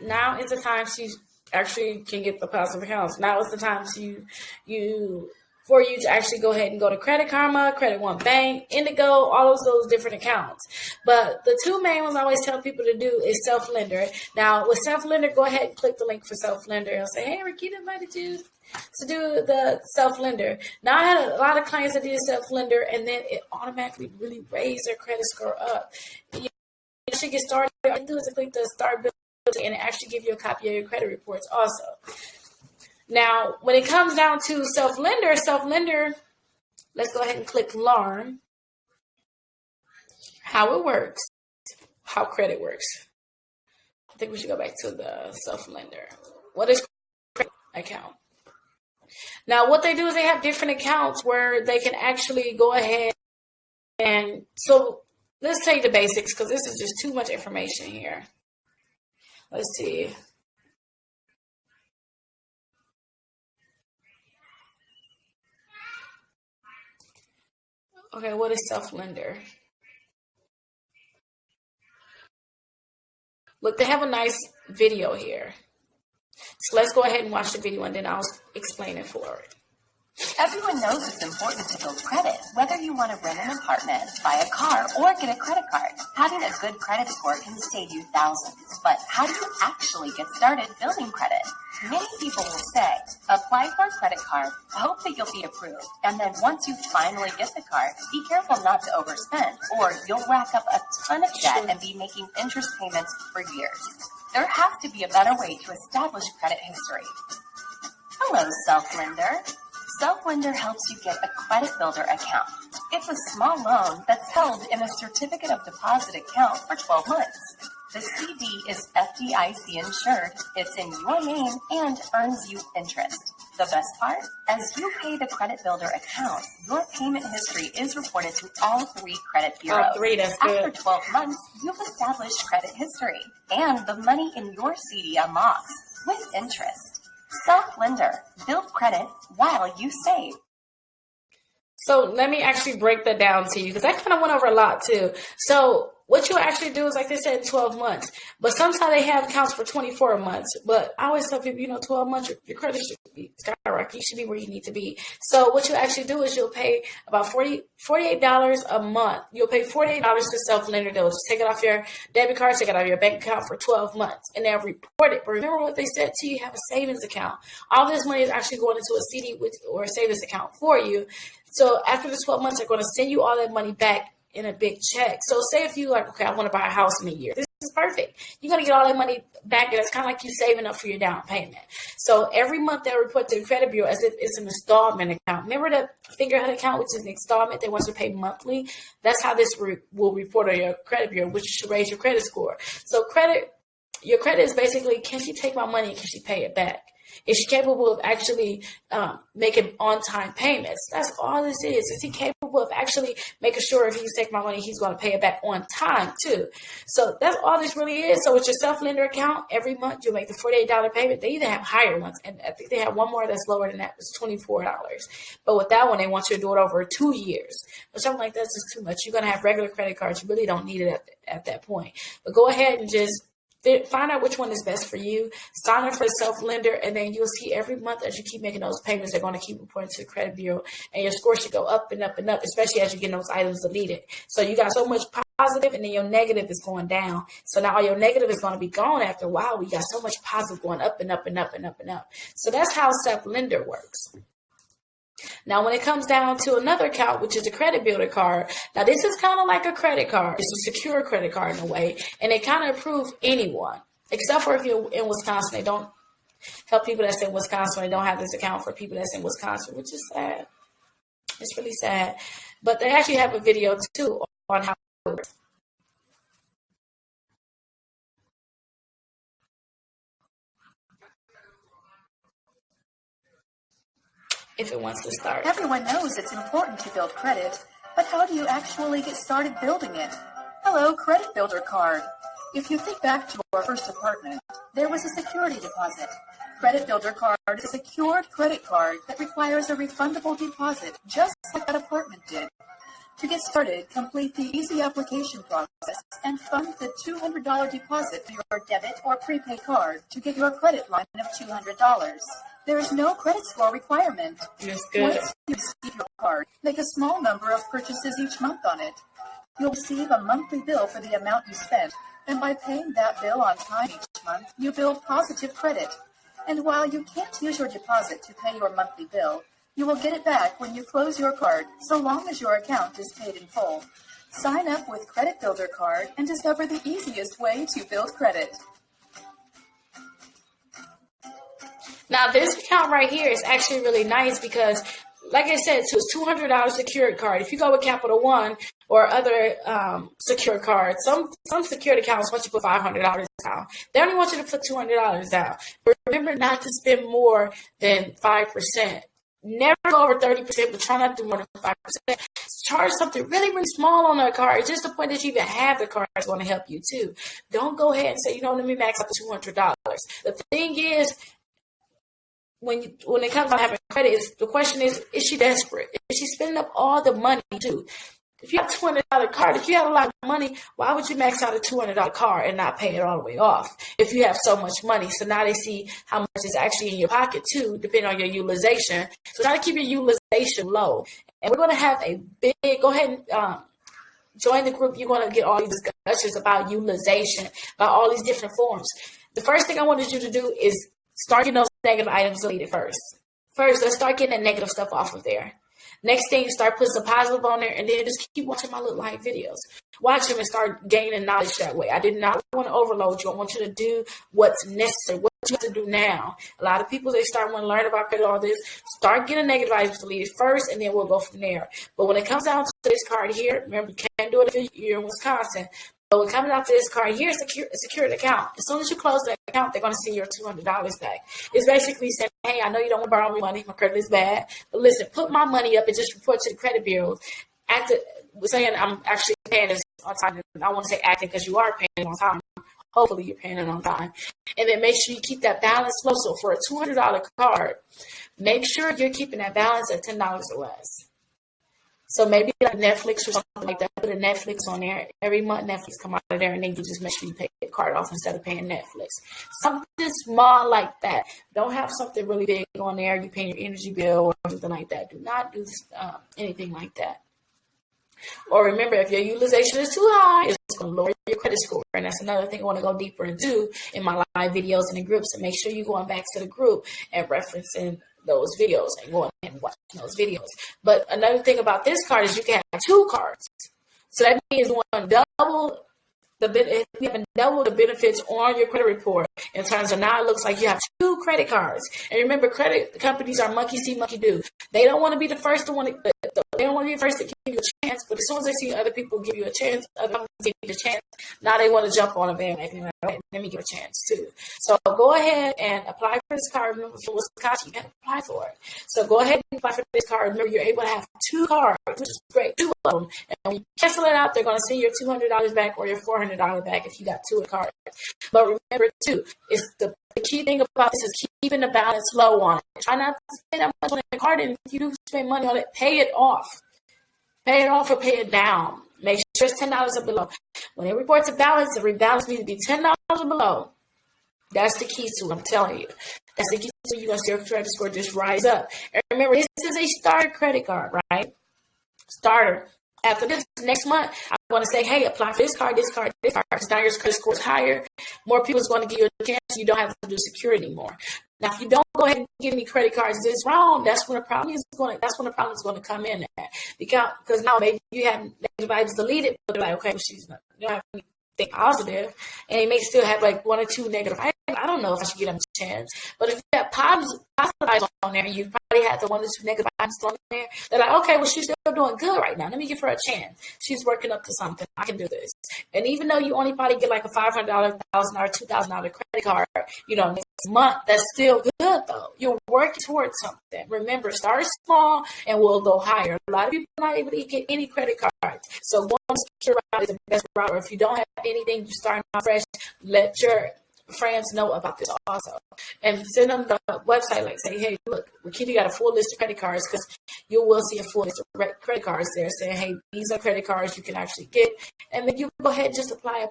now is the time she actually can get the positive accounts. Now is the time for you to actually go ahead and go to Credit Karma, Credit One Bank, Indigo, all of those different accounts. But the two main ones I always tell people to do is Self-Lender. Now, with Self-Lender, go ahead and click the link for Self-Lender. I'll say, hey, Rickita invited you to do the Self-Lender. Now, I had a lot of clients that did Self-Lender, and then it automatically really raised their credit score up. You should get started. All you do is click the Start Building, and it actually give you a copy of your credit reports also. Now, when it comes down to Self-Lender, let's go ahead and click Learn how it works, how credit works. I think we should go back to the Self-Lender. What is credit account? Now, what they do is they have different accounts where they can actually go ahead and, so let's take the basics because this is just too much information here. Let's see. Okay, what is Self-Lender? Look, they have a nice video here. So let's go ahead and watch the video and then I'll explain it for it. Everyone knows it's important to build credit, whether you want to rent an apartment, buy a car, or get a credit card. Having a good credit score can save you thousands, but how do you actually get started building credit? Many people will say, apply for a credit card, hope that you'll be approved, and then once you finally get the card, be careful not to overspend, or you'll rack up a ton of debt and be making interest payments for years. There has to be a better way to establish credit history. Hello, Self-Lender. Self-Lender helps you get a credit builder account. It's a small loan that's held in a certificate of deposit account for 12 months. The CD is FDIC insured, it's in your name, and earns you interest. The best part? As you pay the credit builder account, your payment history is reported to all 3 credit bureaus. After 12 months, you've established credit history, and the money in your CD unlocks with interest. Self-Lender, build credit while you save. So let me actually break that down to you because I kind of went over a lot too. So what you actually do is, like they said, 12 months. But sometimes they have accounts for 24 months. But I always tell people, 12 months, your credit should be skyrocketing. You should be where you need to be. So what you actually do is you'll pay about $48 a month. You'll pay $48 to Self-Lender. They'll just take it off your debit card, take it out of your bank account for 12 months. And they'll report it. But remember what they said to you, you have a savings account. All this money is actually going into a CD or a savings account for you. So after the 12 months, they're going to send you all that money back in a big check. So say if you okay, I want to buy a house in a year. This is perfect. You're going to get all that money back, and it's kind of like you saving up for your down payment. So every month they'll report to the credit bureau as if it's an installment account. Remember the figurehead account, which is an installment they want you to pay monthly? That's how this will report on your credit bureau, which should raise your credit score. So your credit is basically, can she take my money and can she pay it back? Is she capable of actually making on-time payments? That's all this is. Is he capable of actually making sure if he's taking my money, he's going to pay it back on time too? So that's all this really is. So with your Self-Lender account, every month you'll make the $48 payment. They either have higher ones, and I think they have one more that's lower than that. It's $24. But with that one, they want you to do it over 2 years. But something like that's just too much. You're going to have regular credit cards. You really don't need it at that point. But go ahead and just find out which one is best for you. Sign up for Self-Lender, and then you'll see every month as you keep making those payments, they're going to keep reporting to the credit bureau, and your score should go up and up and up, especially as you get those items deleted. So you got so much positive, and then your negative is going down. So now your negative is going to be gone after a while. We got so much positive going up and up and up and up and up. So that's how Self-Lender works. Now, when it comes down to another account, which is a credit builder card, now this is kind of like a credit card. It's a secure credit card in a way, and they kind of approve anyone, except for if you're in Wisconsin. They don't help people that's in Wisconsin. They don't have this account for people that's in Wisconsin, which is sad. It's really sad. But they actually have a video, too, on how it works. If it wants to start. Everyone knows it's important to build credit, but how do you actually get started building it? Hello, credit builder card. If you think back to our first apartment, there was a security deposit. Credit builder card is a secured credit card that requires a refundable deposit, just like that apartment did. To get started, complete the easy application process and fund the $200 deposit to your debit or prepaid card to get your credit line of $200. There is no credit score requirement. That's good. Once you receive your card, make a small number of purchases each month on it. You'll receive a monthly bill for the amount you spent, and by paying that bill on time each month, you build positive credit. And while you can't use your deposit to pay your monthly bill, you will get it back when you close your card, so long as your account is paid in full. Sign up with Credit Builder Card and discover the easiest way to build credit. Now, this account right here is actually really nice because, like I said, so it's $200 secured card. If you go with Capital One or other secured cards, some secured accounts want you to put $500 down. They only want you to put $200 down. But remember not to spend more than 5%. Never go over 30%, but try not to do more than 5%. Charge something really, really small on that card. Just the point that you even have the card is going to help you too. Don't go ahead and say, let me max out the $200. The thing is, when it comes to having credit, the question is she desperate? Is she spending up all the money too? If you have a $200 card, if you have a lot of money, why would you max out a $200 card and not pay it all the way off if you have so much money? So now they see how much is actually in your pocket too, depending on your utilization. So try to keep your utilization low. And we're going to have a big, go ahead and join the group. You're going to get all these discussions about utilization, about all these different forms. The first thing I wanted you to do is start getting those negative items deleted first. First, let's start getting that negative stuff off of there. Next thing, start putting some positive on there, and then just keep watching my little live videos. Watch them and start gaining knowledge that way. I did not want to overload you. I want you to do what's necessary, what you have to do now. A lot of people, they start want to learn about credit, all this. Start getting negative items deleted first, and then we'll go from there. But when it comes down to this card here, remember, you can't do it if you're in Wisconsin. But when coming out to this card, here's a secured account. As soon as you close that account, they're going to see your $200 back. It's basically saying, hey, I know you don't want to borrow me money. My credit is bad. But listen, put my money up and just report to the credit bureau. Saying I'm actually paying this on time. I want to say acting because you are paying it on time. Hopefully you're paying it on time. And then make sure you keep that balance low. So for a $200 card, make sure you're keeping that balance at $10 or less. So maybe like Netflix or something like that. Put a Netflix on there. Every month Netflix come out of there and then you just make sure you pay the card off instead of paying Netflix. Something small like that. Don't have something really big on there. You paying your energy bill or something like that. Do not do anything like that. Or remember, if your utilization is too high, it's going to lower your credit score. And that's another thing I want to go deeper into in my live videos and the groups. And make sure you're going back to the group and referencing those videos and going and watching those videos. But another thing about this card is you can have two cards. So that means you want to double the benefits on your credit report in terms of now it looks like you have two credit cards. And remember, credit companies are monkey see, monkey do. They don't want to be the first to they don't want to be the first to give you a chance, but as soon as they see other people give you a chance, other companies give you a chance, now they want to jump on a bandwagon. Right? Let me give a chance too. So go ahead and apply for this card. Remember, for Wisconsin, you got to apply for it. So go ahead and apply for this card. Remember, you're able to have two cards, which is great, two of them. And when you cancel it out, they're going to send your $200 back or your $400 back if you got two cards. But remember too, it's the key thing about this is keeping the balance low on it. Try not to spend that much on the card, and if you do spend money on it, pay it off. Pay it off or pay it down. Make sure it's $10 or below. When it reports a balance, the rebalance needs to be $10 or below. That's the key to it, I'm telling you. That's the key to it. You're going to see your credit score just rise up. And remember, this is a starter credit card, right? Starter. After this, next month, I'm going to say, hey, apply for this card, this card, this card. Because now your credit score is higher. More people is going to give you a chance. You don't have to do security anymore. Now, if you don't go ahead and give me credit cards this round, that's when the problem is going to come in at. Because now maybe you have negative items deleted, but they're like, okay, well, she's not, you don't have anything positive, and they may still have like one or two negative items. I don't know if I should give them a chance. But if you have positive items on there, you probably have the one or two negative items on there. They're like, okay, well, she's still doing good right now. Let me give her a chance. She's working up to something. I can do this. And even though you only probably get like a $500, $1,000, $2,000 credit card, next month, that's still good though. You're working towards something. Remember, start small and we'll go higher. A lot of people are not able to get any credit cards. So one secure route is the best route. Or if you don't have anything, you're starting out fresh, let your friends know about this also, and send them the website, like say, hey, look, Rickita got a full list of credit cards, because you will see a full list of credit cards there saying, hey, these are credit cards you can actually get, and then you go ahead and just apply,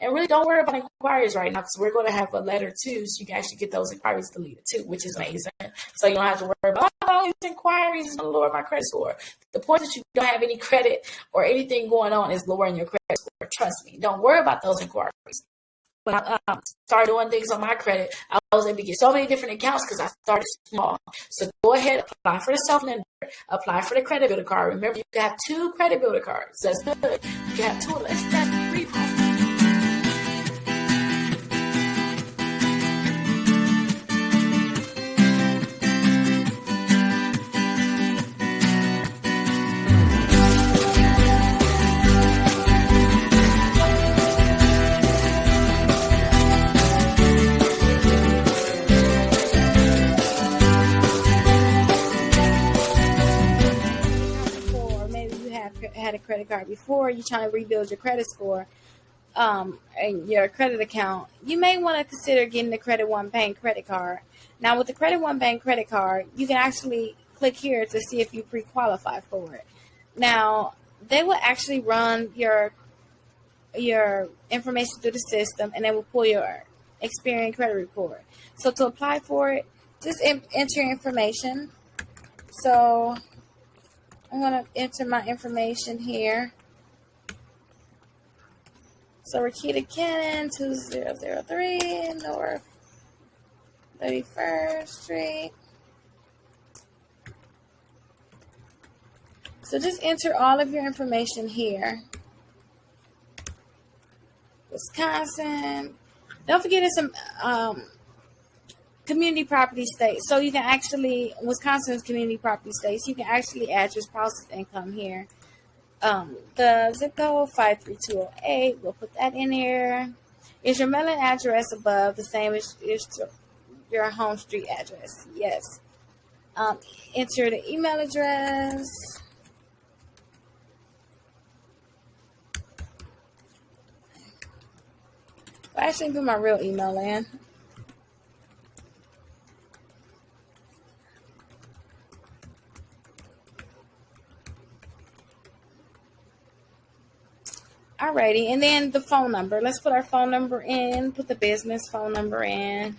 and really don't worry about inquiries right now, because we're going to have a letter too, so you can actually get those inquiries deleted too, which is amazing. So you don't have to worry about all these inquiries is going to lower my credit score. The point that you don't have any credit or anything going on is lowering your credit score. Trust me. Don't worry about those inquiries. When I started doing things on my credit, I was able to get so many different accounts because I started small. So go ahead, apply for the self-lender, apply for the credit builder card. Remember, you can have 2 credit builder cards. That's good. You can have 2 of less than 3. Had a credit card before, you're trying to rebuild your credit score and your credit account, you may want to consider getting the Credit One Bank credit card. Now with the Credit One Bank credit card, you can actually click here to see if you pre-qualify for it. Now they will actually run your information through the system, and they will pull your Experian credit report. So to apply for it, just enter your information. So I'm going to enter my information here. So Rickita Cannon, 2003 North 31st Street. So just enter all of your information here. Wisconsin. Don't forget it's some community property state. So you can actually, Wisconsin's community property states, you can actually add your spouse's income here. The zip code 53208, we'll put that in here. Is your mailing address above the same as your home street address? Yes. Enter the email address. I actually put my real email in. Alrighty, and then the phone number. Let's put our phone number in. Put the business phone number in.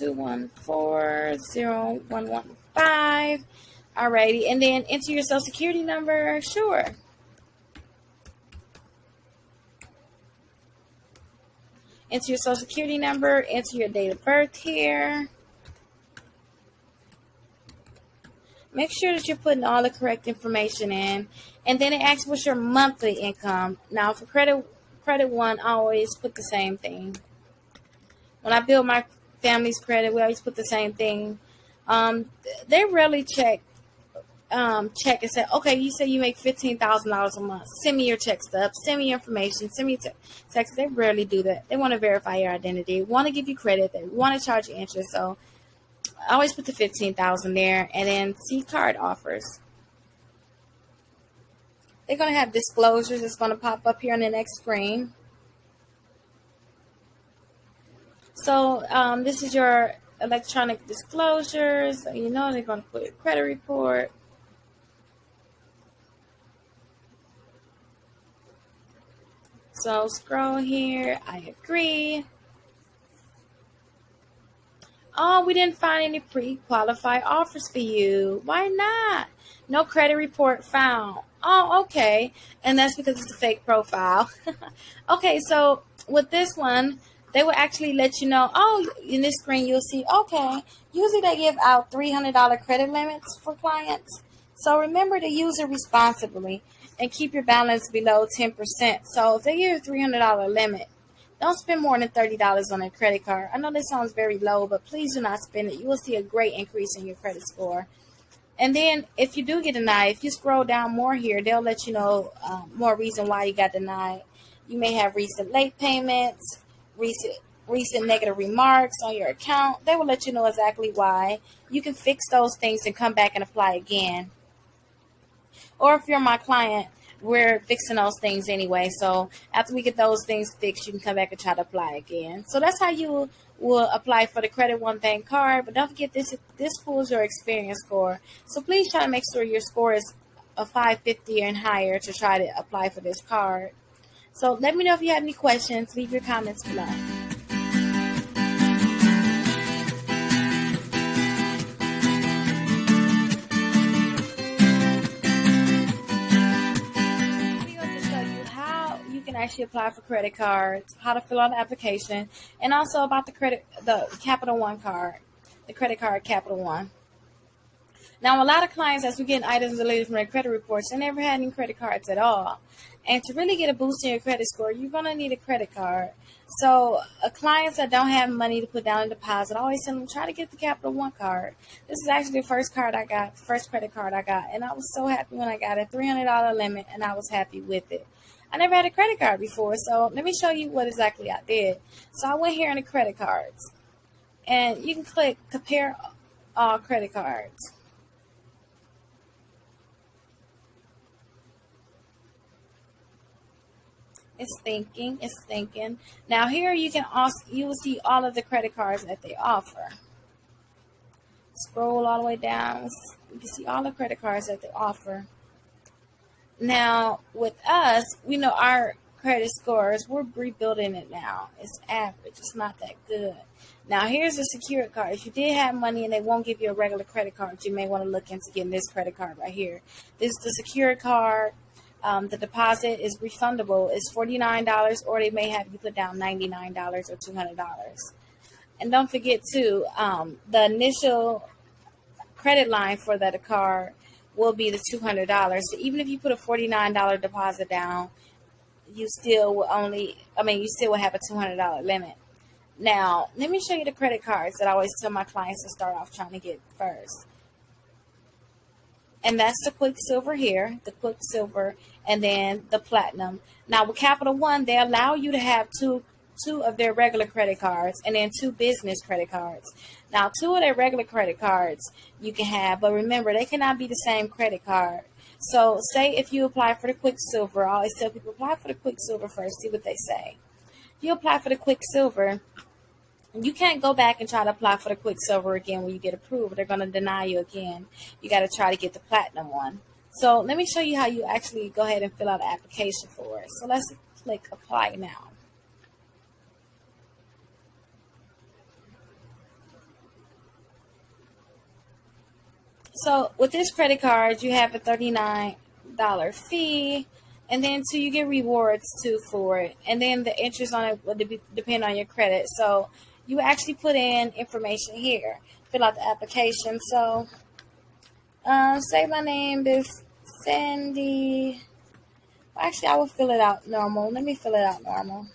214-0115. Alrighty, and then enter your social security number. Sure. Enter your social security number. Enter your date of birth here. Make sure that you're putting all the correct information in. And then it asks what's your monthly income. Now for credit one, I always put the same thing. When I build my family's credit, we always put the same thing. They rarely check and say, okay, you say you make $15,000 a month. Send me your check stub. Send me your information. Send me text. They rarely do that. They want to verify your identity. Want to give you credit. They want to charge you interest. So I always put the $15,000 there, and then see card offers. They're going to have disclosures. It's going to pop up here on the next screen. So this is your electronic disclosures. So, you know, they're going to put a credit report. So scroll here. I agree. Oh, we didn't find any pre-qualified offers for you. Why not? No credit report found. Oh, okay. And that's because it's a fake profile. Okay, so with this one, they will actually let you know, oh, in this screen, you'll see, okay, usually they give out $300 credit limits for clients. So remember to use it responsibly and keep your balance below 10%. So if they give you a $300 limit, don't spend more than $30 on a credit card. I know this sounds very low, but please do not spend it. You will see a great increase in your credit score. And then if you do get denied, if you scroll down more here, they'll let you know more reason why you got denied. You may have recent late payments, recent negative remarks on your account. They will let you know exactly why. You can fix those things and come back and apply again. Or if you're my client, we're fixing those things anyway. So after we get those things fixed, you can come back and try to apply again. So that's how you will apply for the Credit One Bank card. But don't forget, this pulls your experience score. So please try to make sure your score is a 550 and higher to try to apply for this card. So let me know if you have any questions. Leave your comments below. Actually apply for credit cards, how to fill out the application, and also about the Capital One card, the credit card Capital One. Now, a lot of clients, as we get items deleted from their credit reports, they never had any credit cards at all. And to really get a boost in your credit score, you're going to need a credit card. So clients that don't have money to put down a deposit, I always tell them, try to get the Capital One card. This is actually the first credit card I got, and I was so happy when I got a $300 limit, and I was happy with it. I never had a credit card before, so let me show you what exactly I did. So I went here in the credit cards, and you can click compare all credit cards. It's thinking. Now here you will see all of the credit cards that they offer. Scroll all the way down. You can see all the credit cards that they offer. Now, with us, we know our credit scores, we're rebuilding it now. It's average. It's not that good. Now, here's a secured card. If you did have money and they won't give you a regular credit card, you may want to look into getting this credit card right here. This is the secured card. The deposit is refundable. It's $49, or they may have you put down $99 or $200. And don't forget, too, the initial credit line for that card will be the $200. So even if you put a $49 deposit down, you still will have a $200 limit. Now, let me show you the credit cards that I always tell my clients to start off trying to get first. And that's the Quicksilver here, the Quicksilver, and then the Platinum. Now, with Capital One, they allow you to have two of their regular credit cards and then 2 business credit cards. Now, 2 of their regular credit cards you can have, but remember, they cannot be the same credit card. So say if you apply for the Quicksilver, I always tell people apply for the Quicksilver first, see what they say. You apply for the Quicksilver, you can't go back and try to apply for the Quicksilver again when you get approved. They're going to deny you again. You got to try to get the Platinum one. So let me show you how you actually go ahead and fill out an application for it. So let's click apply now. So with this credit card, you have a $39 fee, and then too, you get rewards too for it. And then the interest on it will depend on your credit. So you actually put in information here, fill out the application. So say my name is Sandy. Well, actually, I will fill it out normal. Let me fill it out normal.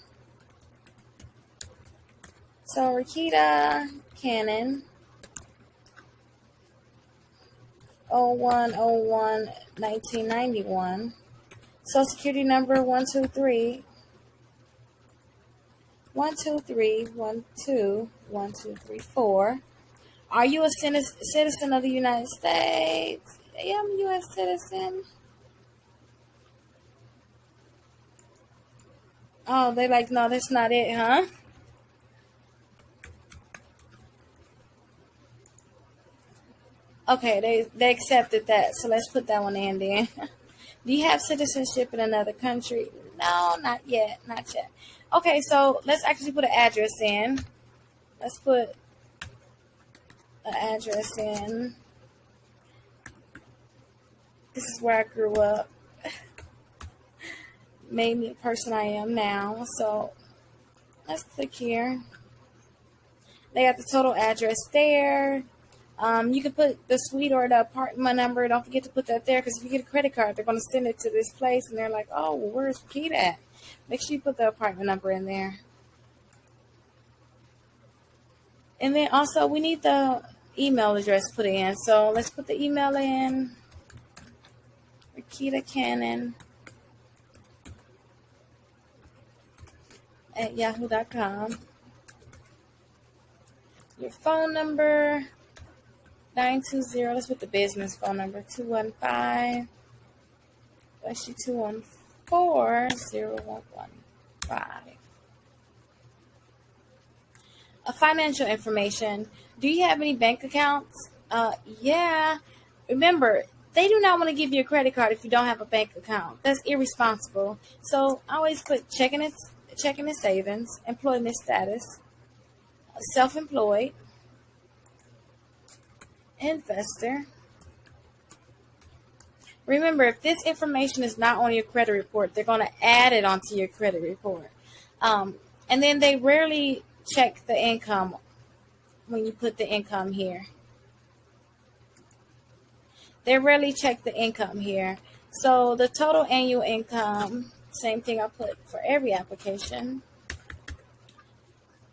So Rickita Cannon. 01/01/1991. Social Security number 123 123121234. Are you a citizen of the United States? Yeah, I'm a U.S. citizen. Oh, they're like, no, that's not it, huh? Okay, they accepted that, so let's put that one in then. Do you have citizenship in another country? No, not yet. Okay, so let's actually put an address in. Let's put an address in. This is where I grew up. Made me the person I am now. So let's click here. They got the total address there. You can put the suite or the apartment number. Don't forget to put that there, because if you get a credit card, they're going to send it to this place, and they're like, oh, well, where's Rickita at? Make sure you put the apartment number in there. And then also, we need the email address put in. So let's put the email in. Rickita Cannon at yahoo.com. Your phone number. 920, let's put the business phone number, 215 214-0115. Financial information. Do you have any bank accounts? Yeah. Remember, they do not want to give you a credit card if you don't have a bank account. That's irresponsible. So I always put checking and savings, employment status, self-employed, investor. Remember, if this information is not on your credit report, they're going to add it onto your credit report. And then they rarely check the income when you put the income here. They rarely check the income here. So the total annual income, same thing I put for every application.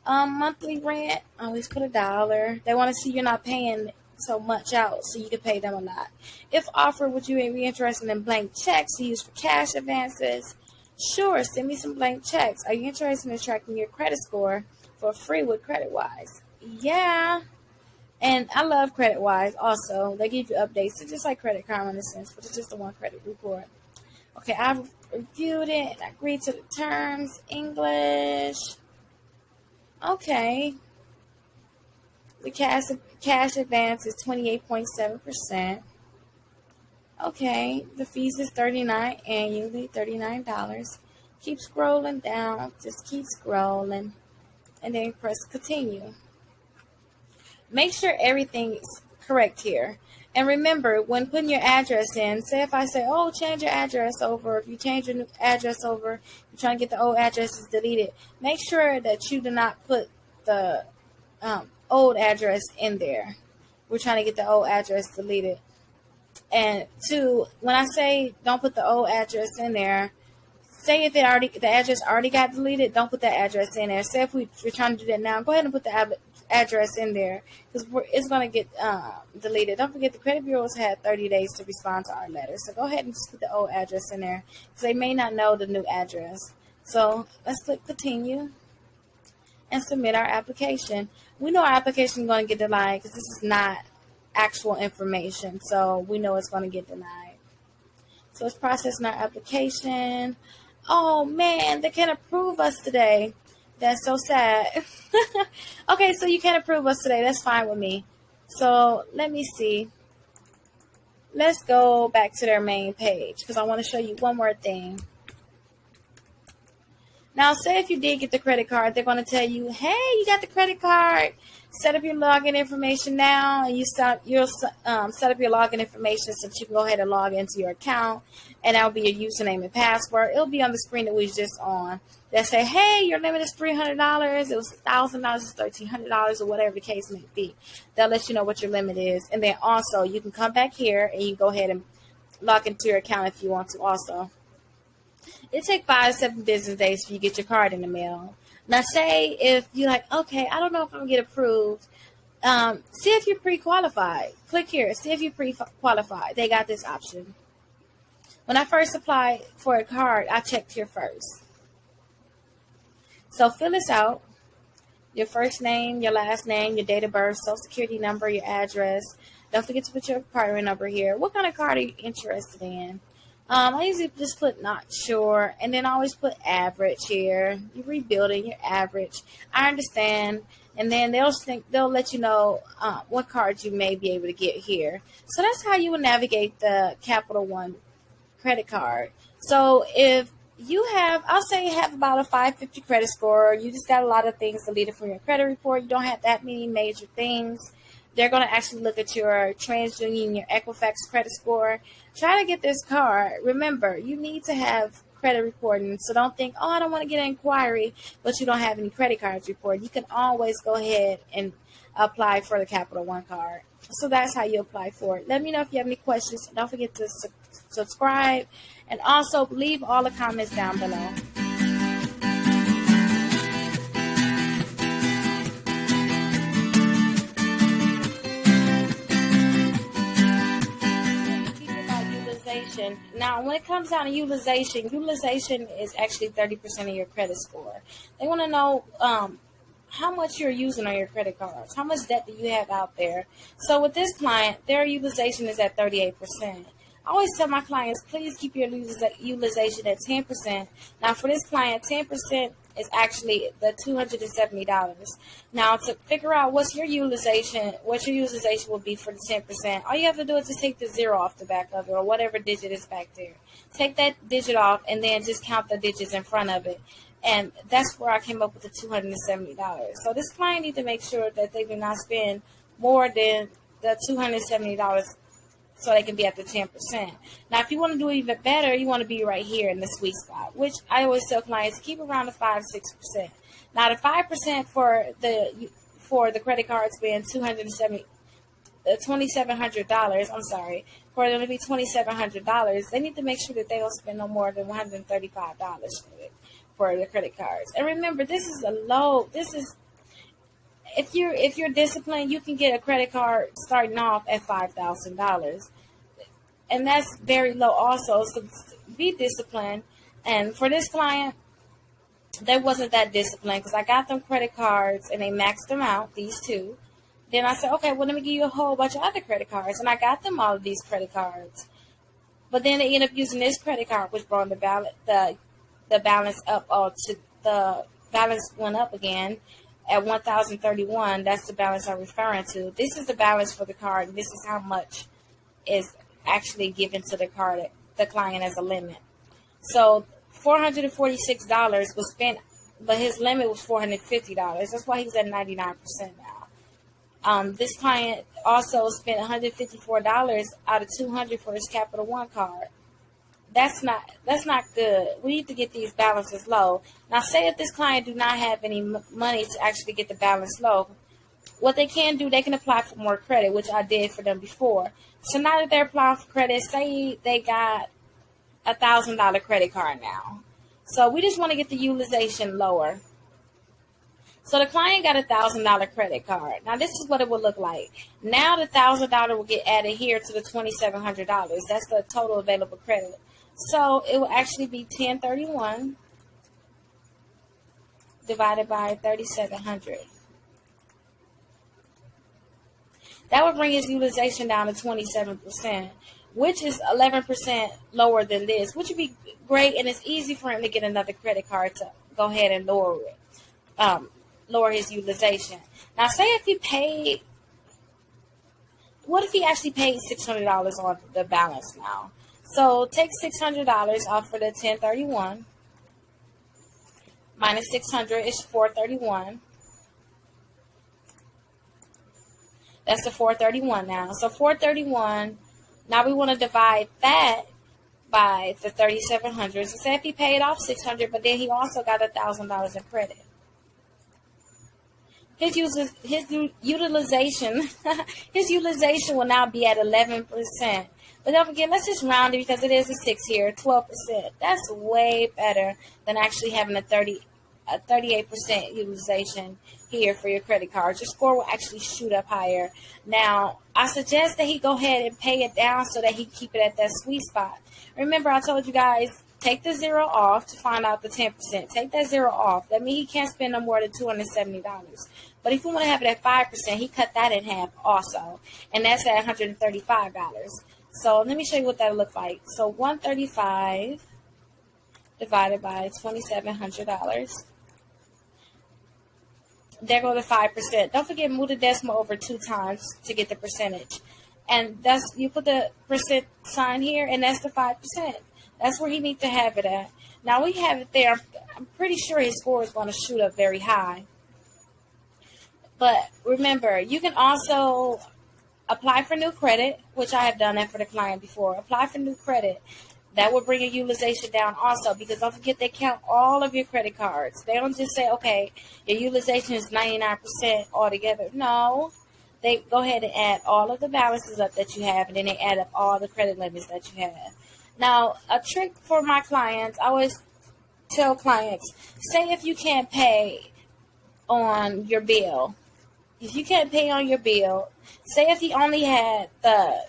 Monthly rent, I always put $1. They want to see you're not paying so much out, so you can pay them a lot. If offered, would you be interested in blank checks to use for cash advances? Sure, send me some blank checks. Are you interested in tracking your credit score for free with CreditWise? Yeah. And I love CreditWise also. They give you updates. It's just like Credit Karma in a sense, but it's just the one credit report. Okay, I've reviewed it. I agreed to the terms. English. Okay. The cash advance is 28.7%. Okay, the fees is $39 annually, $39. Keep scrolling down, just keep scrolling, and then press continue. Make sure everything is correct here. And remember, when putting your address in, say if I say, oh, change your address over, if you change your new address over, you're trying to get the old addresses deleted, make sure that you do not put the old address in there. We're trying to get the old address deleted. And two, when I say don't put the old address in there, say if the address already got deleted, don't put that address in there. Say if we're trying to do that now, go ahead and put the address in there because it's going to get deleted. Don't forget the credit bureaus had 30 days to respond to our letters. So go ahead and just put the old address in there because they may not know the new address. So let's click continue and submit our application. We know our application is going to get denied because this is not actual information. So we know it's going to get denied. So it's processing our application. Oh man, they can't approve us today. That's so sad. Okay, so you can't approve us today. That's fine with me. So let me see. Let's go back to their main page because I want to show you one more thing. Now, say if you did get the credit card, they're going to tell you, hey, you got the credit card. Set up your login information now, and you'll set up your login information so that you can go ahead and log into your account, and that'll be your username and password. It'll be on the screen that we was just on. They'll say, hey, your limit is $300. It was $1,000. It's $1,300, or whatever the case may be. They'll let you know what your limit is, and then also you can come back here and you can go ahead and log into your account if you want to also. It takes 5 to 7 business days for you to get your card in the mail. Now, say if you're like, okay, I don't know if I'm going to get approved. See if you're pre-qualified. Click here. See if you're pre-qualified. They got this option. When I first applied for a card, I checked here first. So fill this out. Your first name, your last name, your date of birth, social security number, your address. Don't forget to put your partner number here. What kind of card are you interested in? I usually just put not sure, and then I always put average here. You're rebuilding your average. I understand, and then they'll let you know what cards you may be able to get here. So that's how you will navigate the Capital One credit card. So if you have, I'll say you have about a 550 credit score, you just got a lot of things deleted from your credit report, you don't have that many major things, they're going to actually look at your TransUnion, your Equifax credit score. Try to get this card. Remember, you need to have credit reporting. So don't think, oh, I don't want to get an inquiry, but you don't have any credit cards reported. You can always go ahead and apply for the Capital One card. So that's how you apply for it. Let me know if you have any questions. Don't forget to subscribe. And also leave all the comments down below. Now, when it comes down to utilization is actually 30% of your credit score. They want to know how much you're using on your credit cards, how much debt do you have out there. So with this client, their utilization is at 38%. I always tell my clients, please keep your utilization at 10%. Now, for this client, 10% is actually the $270. Now, to figure out what your utilization will be for the 10%, all you have to do is just take the 0 off the back of it, or whatever digit is back there. Take that digit off and then just count the digits in front of it. And that's where I came up with the $270. So this client needs to make sure that they do not spend more than the $270 so they can be at the 10%. Now, if you want to do even better, you want to be right here in the sweet spot, which I always tell clients, keep around the 5-6%. Now, the 5% for the credit cards being $2,700. I'm sorry, for them to be $2,700, they need to make sure that they don't spend no more than $135 for the credit cards. And remember, this is if you're disciplined, you can get a credit card starting off at $5,000, and that's very low also. So be disciplined. And for this client, they wasn't that disciplined because I got them credit cards and they maxed them out, these two. Then I said, okay, well, let me give you a whole bunch of other credit cards, and I got them all of these credit cards. But then they ended up using this credit card, which brought the balance up. The balance went up again at $1,031. That's the balance I'm referring to. This is the balance for the card, and this is how much is actually given to the client as a limit. So $446 was spent, but his limit was $450. That's why he's at 99% now. This client also spent $154 out of $200 for his Capital One card. That's not good. We need to get these balances low. Now, say if this client do not have any money to actually get the balance low, what they can do, they can apply for more credit, which I did for them before. So now that they're applying for credit, say they got a $1,000 credit card now. So we just want to get the utilization lower. So the client got a $1,000 credit card. Now this is what it will look like. Now the $1,000 will get added here to the $2,700. That's the total available credit. So it will actually be 1031 divided by 3,700. That would bring his utilization down to 27%, which is 11% lower than this, which would be great, and it's easy for him to get another credit card to go ahead and lower his utilization. Now, say if he paid, what if he actually paid $600 on the balance now? So take $600 off for the 1031. Minus 600 is 431. That's the 431 now. So 431. Now we want to divide that by the 3,700. So say if he paid off 600, but then he also got $1,000 in credit. His utilization will now be at 11%. But don't forget, let's just round it because it is a 6 here, 12%. That's way better than actually having a 38% utilization here for your credit cards. Your score will actually shoot up higher. Now, I suggest that he go ahead and pay it down so that he keep it at that sweet spot. Remember, I told you guys, take the 0 off to find out the 10%. Take that 0 off. That means he can't spend no more than $270. But if you want to have it at 5%, he cut that in half also. And that's at $135. So let me show you what that look like. So 135 divided by $2,700. There go the 5%. Don't forget, move the decimal over 2 times to get the percentage. And that's, you put the percent sign here, and that's the 5%. That's where he needs to have it at. Now we have it there. I'm pretty sure his score is going to shoot up very high. But remember, you can also apply for new credit, which I have done that for the client before. Apply for new credit. That will bring your utilization down also, because don't forget, they count all of your credit cards. They don't just say, okay, your utilization is 99% altogether. No, they go ahead and add all of the balances up that you have, and then they add up all the credit limits that you have. Now, a trick for my clients, I always tell clients, say if you can't pay on your bill. If you can't pay on your bill, say if he only had the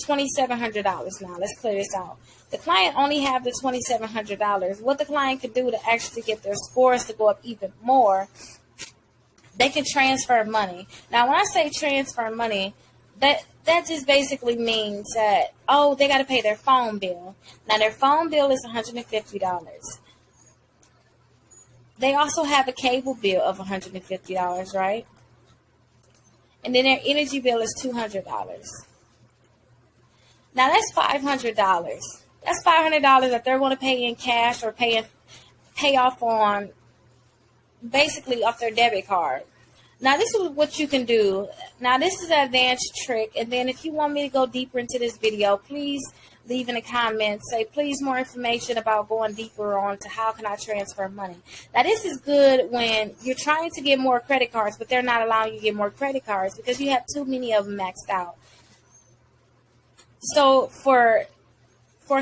$2,700 now, let's clear this out. The client only have the $2,700. What the client could do to actually get their scores to go up even more, they can transfer money. Now, when I say transfer money, that just basically means that, oh, they got to pay their phone bill. Now, their phone bill is $150. They also have a cable bill of $150, right? And then their energy bill is $200. Now, that's $500. That's $500 that they're going to pay in cash or pay off on, basically off their debit card. Now, this is what you can do. Now, this is an advanced trick. And then if you want me to go deeper into this video, please leave in the comments. Say, please, more information about going deeper on to how can I transfer money. Now, this is good when you're trying to get more credit cards, but they're not allowing you to get more credit cards because you have too many of them maxed out. So, for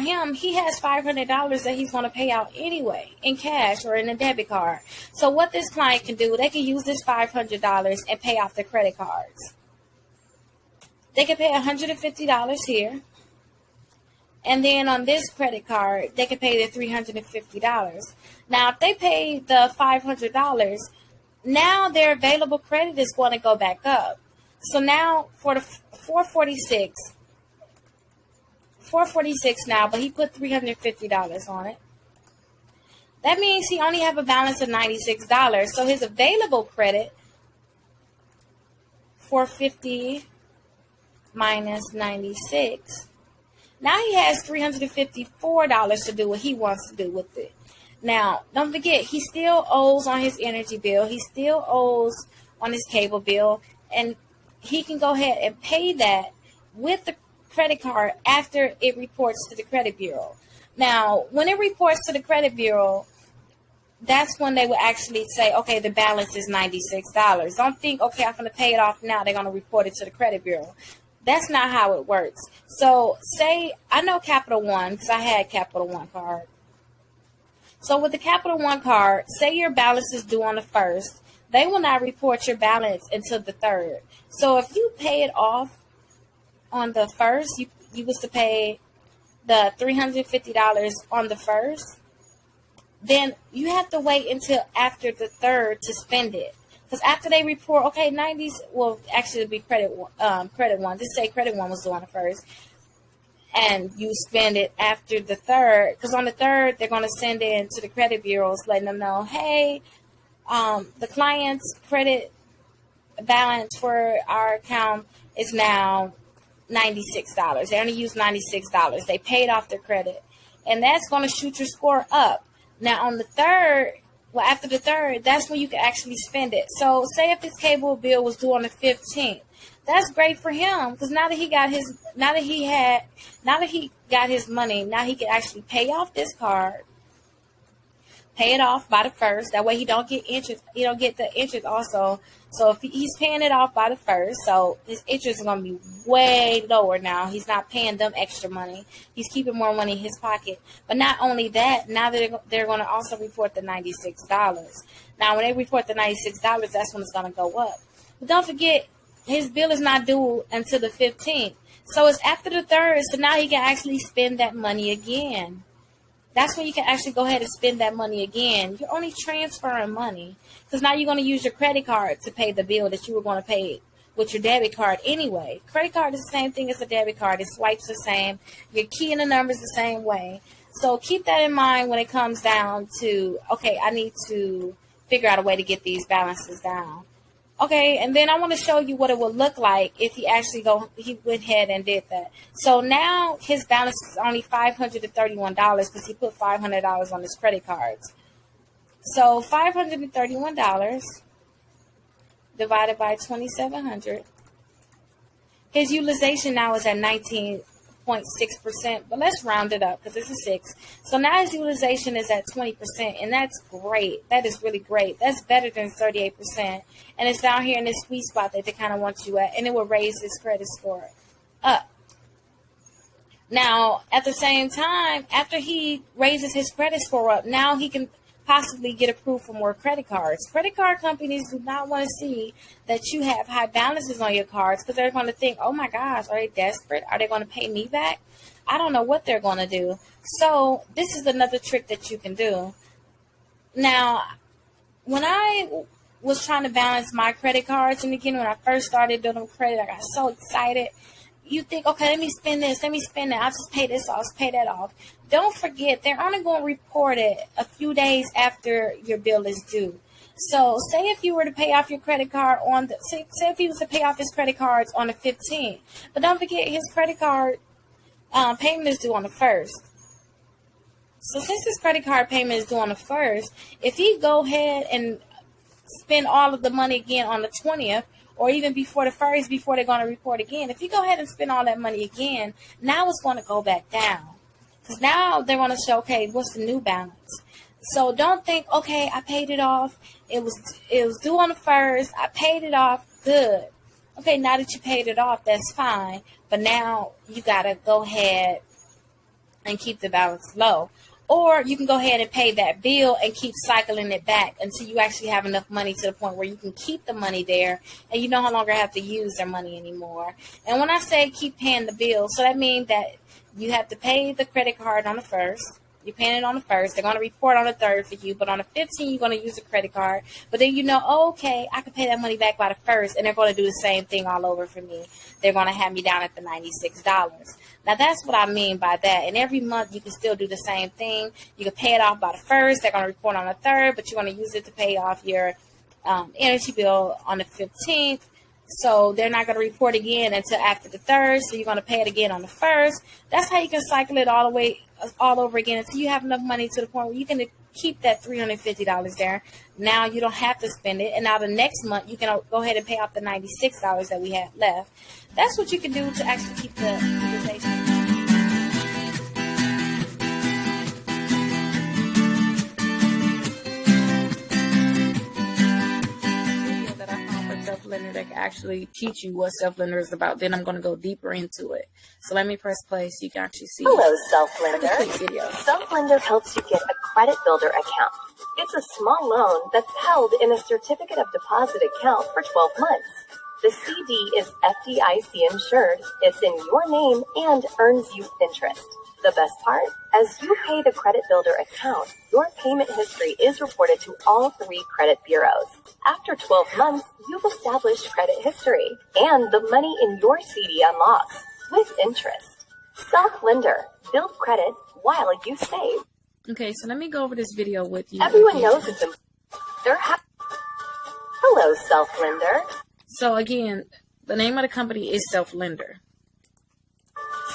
him, he has $500 that he's going to pay out anyway in cash or in a debit card. So what this client can do, they can use this $500 and pay off their credit cards. They can pay $150 here. And then on this credit card, they can pay the $350. Now, if they pay the $500, now their available credit is going to go back up. So now for the $446 now, but he put $350 on it. That means he only have a balance of $96. So his available credit, $450 minus 96. Now he has $354 to do what he wants to do with it. Now, don't forget, he still owes on his energy bill. He still owes on his cable bill. And he can go ahead and pay that with the credit card after it reports to the credit bureau. Now, when it reports to the credit bureau, that's when they will actually say, okay, the balance is $96. Don't think, okay, I'm going to pay it off now. They're going to report it to the credit bureau. That's not how it works. So say, I know Capital One because I had Capital One card. So with the Capital One card, say your balance is due on the 1st. They will not report your balance until the 3rd. So if you pay it off on the 1st, you was to pay the $350 on the 1st, then you have to wait until after the 3rd to spend it. Because after they report, okay, 90s, well, actually it'll be credit one. Just say credit one was due on the 1st. And you spend it after the 3rd. Because on the 3rd, they're going to send in to the credit bureaus letting them know, hey, the client's credit balance for our account is now $96. They only use $96. They paid off their credit. And that's going to shoot your score up. Now, on the 3rd, well, after the 3rd, that's when you can actually spend it. So, say if his cable bill was due on the 15th. That's great for him because now that he got his money, now he can actually pay off this card. Pay it off by the 1st. That way he don't get interest. He don't get the interest also. So if he's paying it off by the 1st, so his interest is going to be way lower now. He's not paying them extra money. He's keeping more money in his pocket. But not only that, now they're going to also report the $96. Now when they report the $96, that's when it's going to go up. But don't forget, his bill is not due until the 15th. So it's after the 3rd, so now he can actually spend that money again. That's when you can actually go ahead and spend that money again. You're only transferring money because now you're going to use your credit card to pay the bill that you were going to pay with your debit card anyway. Credit card is the same thing as a debit card. It swipes the same. You're keying the numbers the same way. So keep that in mind when it comes down to, okay, I need to figure out a way to get these balances down. Okay, and then I want to show you what it would look like if he went ahead and did that. So now his balance is only $531 because he put $500 on his credit cards. So $531 divided by 2,700. His utilization now is at 19.6%, but let's round it up because it's a 6. So now his utilization is at 20%, and that's great. That is really great. That's better than 38%, and it's down here in this sweet spot that they kind of want you at, and it will raise his credit score up. Now, at the same time, after he raises his credit score up, now he can possibly get approved for more credit cards. Credit card companies do not want to see that you have high balances on your cards because they're going to think, oh my gosh, are they desperate? Are they going to pay me back? I don't know what they're going to do. So this is another trick that you can do. Now, when I was trying to balance my credit cards, and again, when I first started building credit, I got so excited. You think, okay, let me spend this, let me spend that. I'll just pay this off, pay that off. Don't forget, they're only going to report it a few days after your bill is due. So say if you were to pay off your credit card on the, say if he was to pay off his credit cards on the 15th, but don't forget his credit card payment is due on the 1st. So since his credit card payment is due on the 1st, if he go ahead and spend all of the money again on the 20th, or even before the 1st, before they're going to report again, if you go ahead and spend all that money again, now it's going to go back down. Because now they want to show, okay, what's the new balance? So don't think, okay, I paid it off. It was due on the 1st. I paid it off. Good. Okay, now that you paid it off, that's fine. But now you got to go ahead and keep the balance low. Or you can go ahead and pay that bill and keep cycling it back until you actually have enough money to the point where you can keep the money there and you no longer have to use their money anymore. And when I say keep paying the bill, so that means that you have to pay the credit card on the 1st. You're paying it on the 1st. They're going to report on the 3rd for you. But on the 15th, you're going to use a credit card. But then you know, oh, okay, I can pay that money back by the 1st. And they're going to do the same thing all over for me. They're going to have me down at the $96. Now, that's what I mean by that. And every month, you can still do the same thing. You can pay it off by the 1st. They're going to report on the 3rd. But you're going to use it to pay off your energy bill on the 15th. So they're not going to report again until after the 3rd. So you're going to pay it again on the 1st. That's how you can cycle it all over again until you have enough money to the point where you can keep that $350 there. Now you don't have to spend it. And now the next month, you can go ahead and pay off the $96 that we have left. That's what you can do to actually keep the utilization. Self-lender that can actually teach you what self-lender is about. Then I'm going to go deeper into it. So let me press play so you can actually see. Hello, Self-lender. Self-lender helps you get a credit builder account. It's a small loan that's held in a certificate of deposit account for 12 months. The CD is FDIC insured, it's in your name, and earns you interest. The best part? As you pay the credit builder account, your payment history is reported to all 3 credit bureaus. After 12 months, you've established credit history, and the money in your CD unlocks with interest. Self-lender. Build credit while you save. Okay, so let me go over this video with you. Everyone knows it's important. Hello, Self-lender. So again, the name of the company is Self-lender.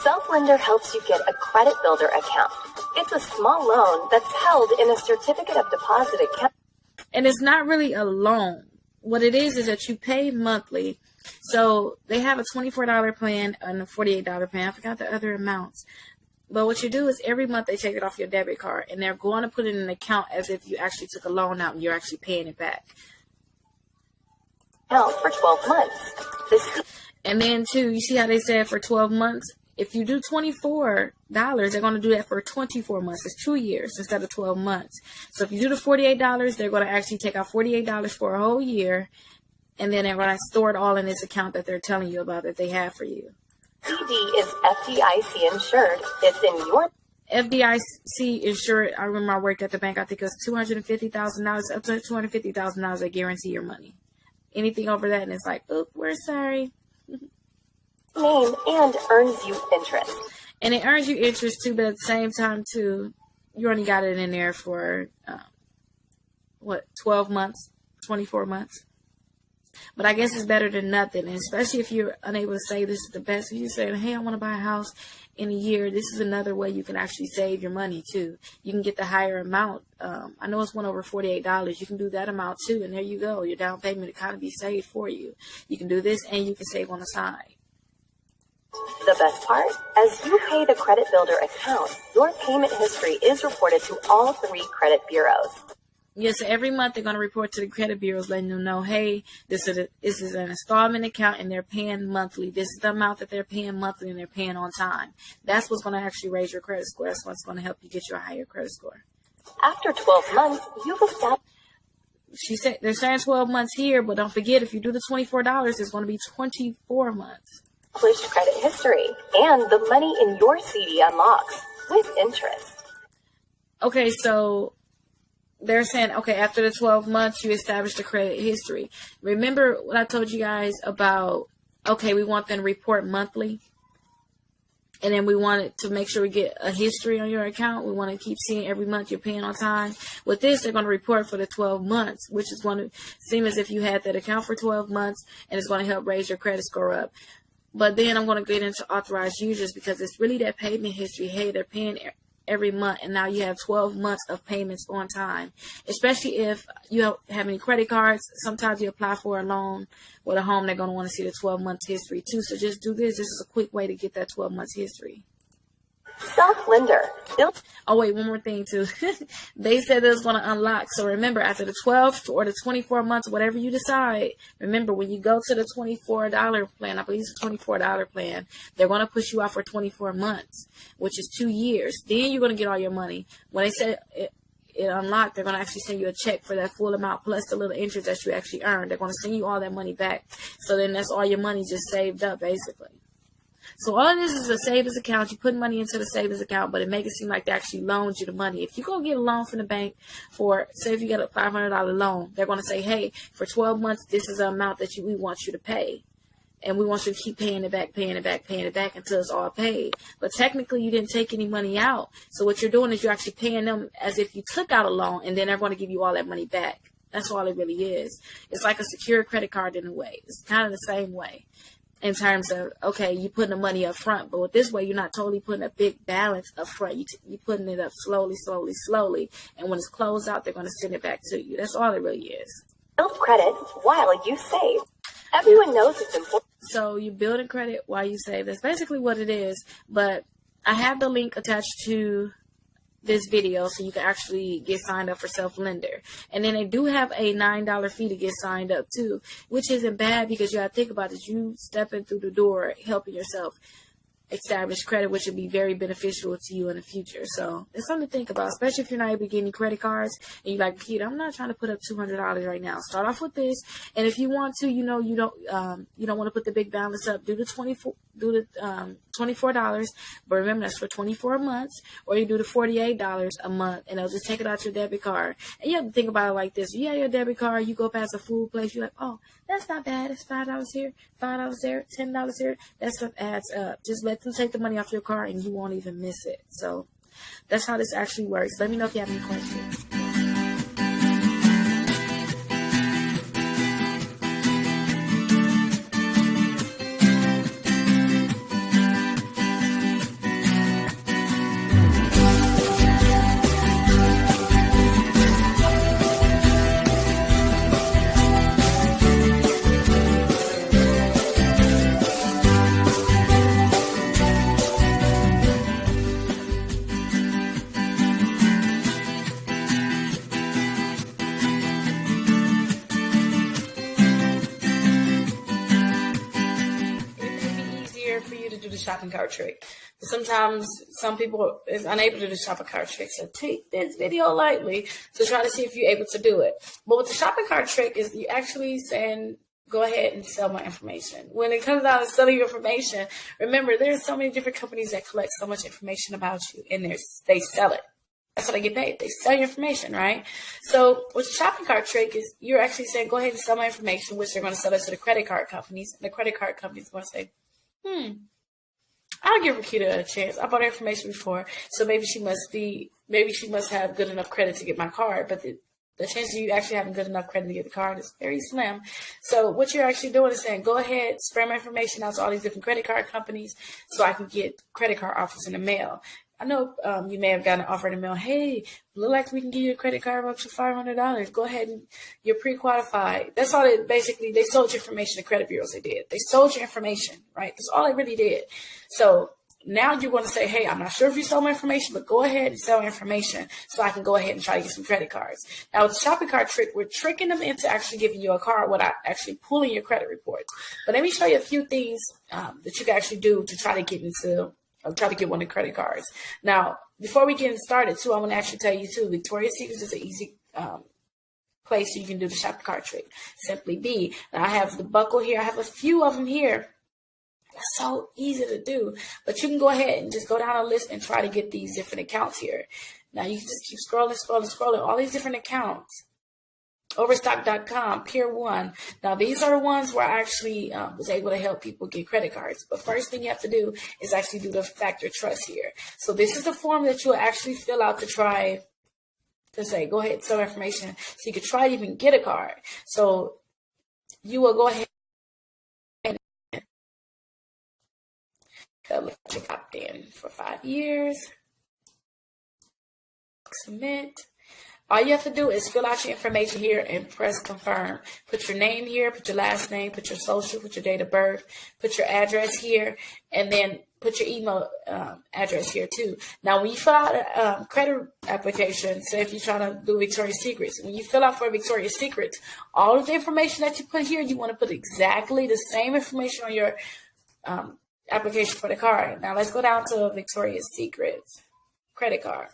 Self-lender helps you get a credit builder account. It's a small loan that's held in a certificate of deposit account. And it's not really a loan. What it is that you pay monthly. So they have a $24 plan and a $48 plan. I forgot the other amounts. But what you do is every month they take it off your debit card. And they're going to put it in an account as if you actually took a loan out and you're actually paying it back. Out for 12 months. And then, too, you see how they said for 12 months? If you do $24, they're going to do that for 24 months. It's 2 years instead of 12 months. So if you do the $48, they're going to actually take out $48 for a whole year. And then they're going to store it all in this account that they're telling you about that they have for you. CD is FDIC insured. It's in your... FDIC insured. I remember I worked at the bank. I think it was $250,000. Up to $250,000 they guarantee your money. Anything over that, and it's like, oop, we're sorry. Name and earns you interest. And it earns you interest too, but at the same time too, you only got it in there for 12 months, 24 months. But I guess it's better than nothing, and especially if you're unable to say this is the best. If you're saying, hey, I want to buy a house in a year, this is another way you can actually save your money too. You can get the higher amount. I know it's one over $48. You can do that amount too, and there you go. Your down payment will kind of be saved for you. You can do this, and you can save on the side. The best part? As you pay the credit builder account, your payment history is reported to all 3 credit bureaus. Yes, so every month they're going to report to the credit bureaus, letting them know, hey, this is an installment account, and they're paying monthly. This is the amount that they're paying monthly, and they're paying on time. That's what's going to actually raise your credit score. That's what's going to help you get you a higher credit score. After 12 months, you've established... She said they're saying 12 months here, but don't forget, if you do the $24, it's going to be 24 months. Credit history, and the money in your CD unlocks with interest. Okay, so they're saying, okay, after the 12 months, you establish the credit history. Remember what I told you guys about, okay, we want them to report monthly. And then we wanted to make sure we get a history on your account. We want to keep seeing every month you're paying on time. With this, they're going to report for the 12 months, which is going to seem as if you had that account for 12 months, and it's going to help raise your credit score up. But then I'm going to get into authorized users because it's really that payment history. Hey, they're paying every month, and now you have 12 months of payments on time, especially if you don't have any credit cards. Sometimes you apply for a loan with a home, they're going to want to see the 12 months history too. So just do this. This is a quick way to get that 12 months history. Self-lender. Oh, wait, one more thing too. They said it was going to unlock. So remember, after the 12 or the 24 months, whatever you decide, remember when you go to the $24 plan, I believe it's a $24 plan, they're going to push you out for 24 months, which is 2 years. Then you're going to get all your money. When they say it unlocked, they're going to actually send you a check for that full amount plus the little interest that you actually earned. They're going to send you all that money back. So then that's all your money just saved up, basically. So all of this is a savings account. You put money into the savings account, but it makes it seem like they actually loaned you the money. If you go get a loan from the bank for, say if you get a $500 loan, they're going to say, hey, for 12 months, this is the amount that we want you to pay. And we want you to keep paying it back, paying it back, paying it back until it's all paid. But technically, you didn't take any money out. So what you're doing is you're actually paying them as if you took out a loan, and then they're going to give you all that money back. That's all it really is. It's like a secure credit card in a way. It's kind of the same way. In terms of, okay, you putting the money up front, but with this way, you're not totally putting a big balance up front. You're putting it up slowly, slowly, slowly. And when it's closed out, they're going to send it back to you. That's all it really is. Build credit while you save. Everyone knows it's important. So you're building credit while you save. That's basically what it is. But I have the link attached to this video so you can actually get signed up for Self-Lender. And then they do have a $9 fee to get signed up too, which isn't bad because you got to think about it. You stepping through the door, helping yourself establish credit, which would be very beneficial to you in the future. So it's something to think about, especially if you're not able to get any credit cards and you're like, Rickita, I'm not trying to put up $200 right now. Start off with this, and if you want to, you don't want to put the big balance up. Do the $24, but remember that's for 24 months, or you do the $48 a month, and they'll just take it out your debit card. And you have to think about it like this: you have your debit card, you go past a food place, you're like, oh, that's not bad. It's $5 here, $5 there, $10 here. That stuff adds up. Just let them take the money off your card, and you won't even miss it. So that's how this actually works. Let me know if you have any questions. For you to do the shopping cart trick. Sometimes some people is unable to do shopping cart trick, so take this video lightly to try to see if you're able to do it. But with the shopping cart trick is you actually saying, go ahead and sell my information. When it comes down to selling your information, remember there's so many different companies that collect so much information about you, and they sell it. That's how they get paid. They sell your information, right? So with the shopping cart trick is you're actually saying, go ahead and sell my information, which they're going to sell it to the credit card companies. And the credit card companies are going to say, I'll give Rickita a chance. I bought her information before, so maybe she must have good enough credit to get my card. But the chance of you actually having good enough credit to get the card is very slim. So what you're actually doing is saying, go ahead, spread my information out to all these different credit card companies so I can get credit card offers in the mail. I know you may have gotten an offer in the mail. Hey, look like we can give you a credit card of up to $500. Go ahead and you're pre-qualified. That's all it basically, they sold your information to credit bureaus. They sold your information, right? That's all they really did. So now you're going to say, hey, I'm not sure if you sold my information, but go ahead and sell my information so I can go ahead and try to get some credit cards. Now with the shopping cart trick, we're tricking them into actually giving you a card without actually pulling your credit report. But let me show you a few things that you can actually do to try to get one of the credit cards. Now, before we get started, too, I'm going to actually tell you, too, Victoria's Secret is an easy place you can do the shopping cart trick. Simply Be. Now, I have the buckle here. I have a few of them here. It's so easy to do. But you can go ahead and just go down a list and try to get these different accounts here. Now you can just keep scrolling, all these different accounts. Overstock.com, Pier 1. Now, these are the ones where I actually was able to help people get credit cards. But first thing you have to do is actually do the factor trust here. So this is the form that you'll actually fill out to try to say, go ahead, some information. So you can try to even get a card. So you will go ahead and opt in for 5 years. Submit. All you have to do is fill out your information here and press confirm. Put your name here, put your last name, put your social, put your date of birth, put your address here, and then put your email address here too. Now, when you fill out a credit application, say if you're trying to do Victoria's Secrets, when you fill out for Victoria's Secrets, all of the information that you put here, you want to put exactly the same information on your application for the card. Now, let's go down to Victoria's Secrets credit card.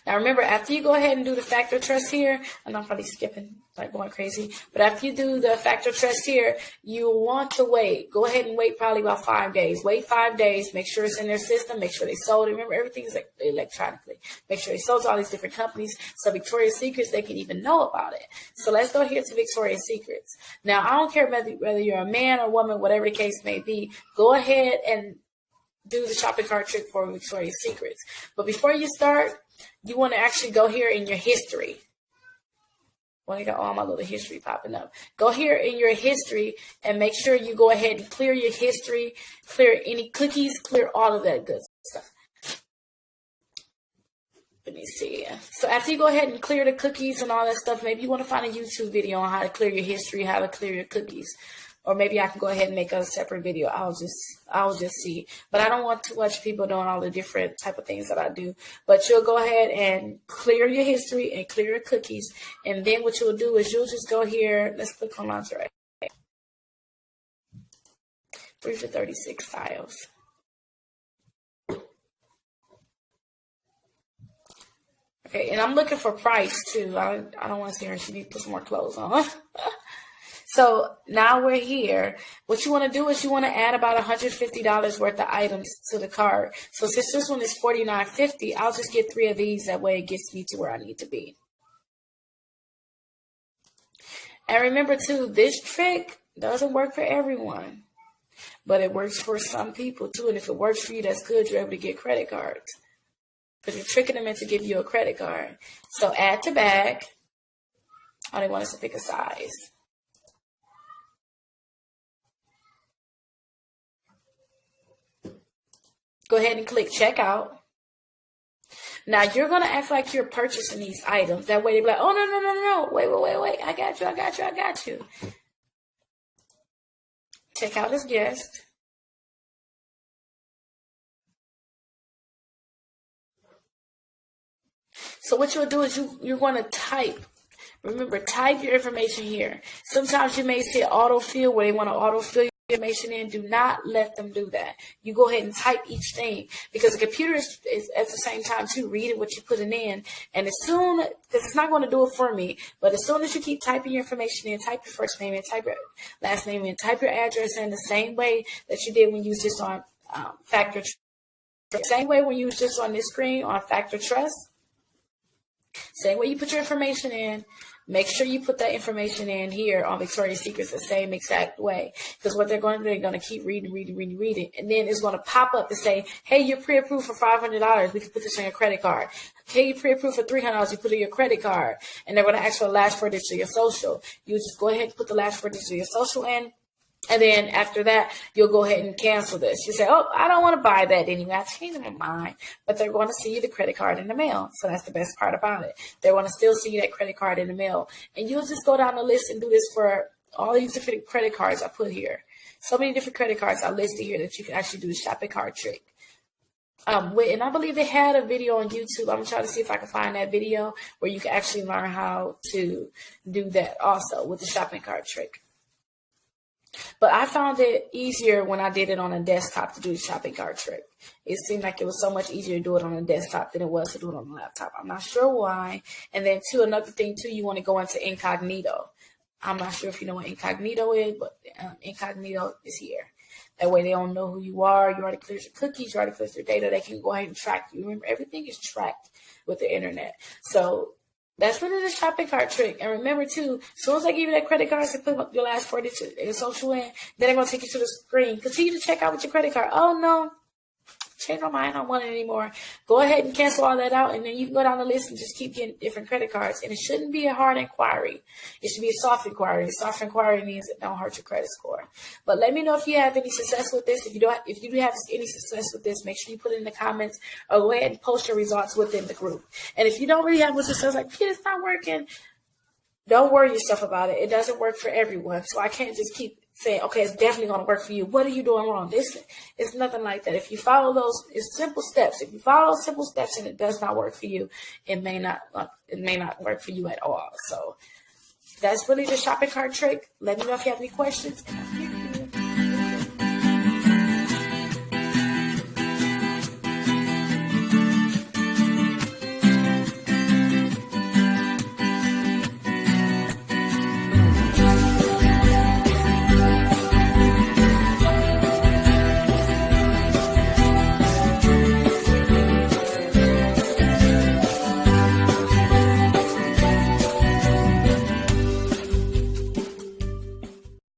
Now, remember, after you go ahead and do the factor trust here, and I'm probably skipping, like going crazy, but after you do the factor trust here, you want to wait. Go ahead and wait probably about 5 days. Wait 5 days. Make sure it's in their system. Make sure they sold it. Remember, everything is electronically. Make sure they sold to all these different companies. So Victoria's Secrets, they can even know about it. So let's go here to Victoria's Secrets. Now, I don't care whether you're a man or woman, whatever the case may be, go ahead and do the shopping cart trick for Victoria's Secrets. But before you start, you want to actually go here in your history. Well, I got all my little history popping up. Go here in your history and make sure you go ahead and clear your history, clear any cookies, clear all of that good stuff. Let me see. So after you go ahead and clear the cookies and all that stuff, maybe you want to find a YouTube video on how to clear your history, how to clear your cookies. Or maybe I can go ahead and make a separate video. I'll just see. But I don't want too much people doing all the different type of things that I do. But you'll go ahead and clear your history and clear your cookies. And then what you'll do is you'll just go here. Let's click on lingerie. 3 for 36 styles. Okay, and I'm looking for price too. I don't want to see her. She needs to put some more clothes on. So now we're here. What you want to do is you want to add about $150 worth of items to the cart. So since this one is $49.50, I'll just get 3 of these. That way it gets me to where I need to be. And remember too, this trick doesn't work for everyone, but it works for some people too. And if it works for you, that's good. You're able to get credit cards because you're tricking them into giving you a credit card. So add to bag. Oh, they want us to pick a size. Go ahead and click checkout. Now you're going to act like you're purchasing these items. That way they'll be like, oh, no. Wait. I got you. Check out as guest. So what you'll do is you're going to type. Remember, type your information here. Sometimes you may see autofill where they want to autofill information in. Do not let them do that. You go ahead and type each thing because the computer is at the same time too reading what you're putting in, and as soon, because it's not going to do it for me, but as soon as you keep typing your information in, type your first name in, type your last name in, type your address in the same way that you did when you was just on Factor Trust. Same way when you was just on this screen on Factor Trust. Same way you put your information in. Make sure you put that information in here on Victoria's Secrets the same exact way. Because what they're going to do, they're going to keep reading. And then it's going to pop up to say, hey, you're pre-approved for $500. We can put this on your credit card. Hey, you're pre-approved for $300. You put it in your credit card. And they're going to ask for the last 4 digits of your social. You just go ahead and put the last 4 digits of your social in. And then after that, you'll go ahead and cancel this. You say, oh, I don't want to buy that anyway. I changed my mind. But they're going to see you the credit card in the mail. So that's the best part about it. They want to still see you that credit card in the mail. And you'll just go down the list and do this for all these different credit cards I put here. So many different credit cards I listed here that you can actually do the shopping cart trick. And I believe they had a video on YouTube. I'm going to try to see if I can find that video where you can actually learn how to do that also with the shopping cart trick. But I found it easier when I did it on a desktop to do the shopping cart trick. It seemed like it was so much easier to do it on a desktop than it was to do it on a laptop. I'm not sure why. And then, another thing, you want to go into incognito. I'm not sure if you know what incognito is, but incognito is here. That way they don't know who you are. You already cleared your cookies. You already cleared your data. They can go ahead and track you. Remember, everything is tracked with the internet. So that's really the shopping cart trick. And remember, too, as soon as I give you that credit card, you put up your last 4 digits in social in, then they're going to take you to the screen. Continue to check out with your credit card. Oh, no. Change my mind, I don't want it anymore. Go ahead and cancel all that out, and then you can go down the list and just keep getting different credit cards. And it shouldn't be a hard inquiry. It should be a soft inquiry. A soft inquiry means it don't hurt your credit score. But let me know if you have any success with this. If you do have any success with this, make sure you put it in the comments or go ahead and post your results within the group. And if you don't really have much success, like, it's not working, don't worry yourself about it. It doesn't work for everyone. So I can't just keep saying, okay, it's definitely going to work for you. What are you doing wrong? It's nothing like that. If you follow it's simple steps. If you follow those simple steps and it does not work for you, it may not work for you at all. So that's really the shopping cart trick. Let me know if you have any questions.